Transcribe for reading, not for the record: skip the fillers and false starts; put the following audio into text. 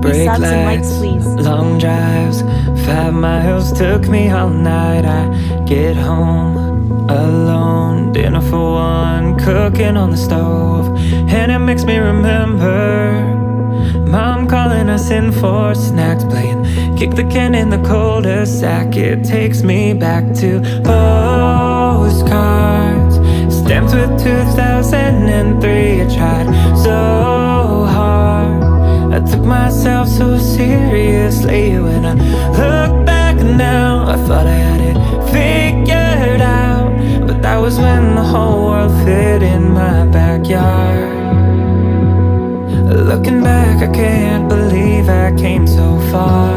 Break subs and likes, lights, please. long drives, 5 miles took me all night. I get home alone, dinner for one, cooking on the stove. And it makes me remember Mom calling us in for snacks, playing kick the can in the cul-de-sac. It takes me back to postcards stamped with 2003. I tried so hard, I took myself so seriously. When I look back now, I thought I had it figured out, but that was when the whole world fit in my backyard. Looking back, I can't believe I came so far.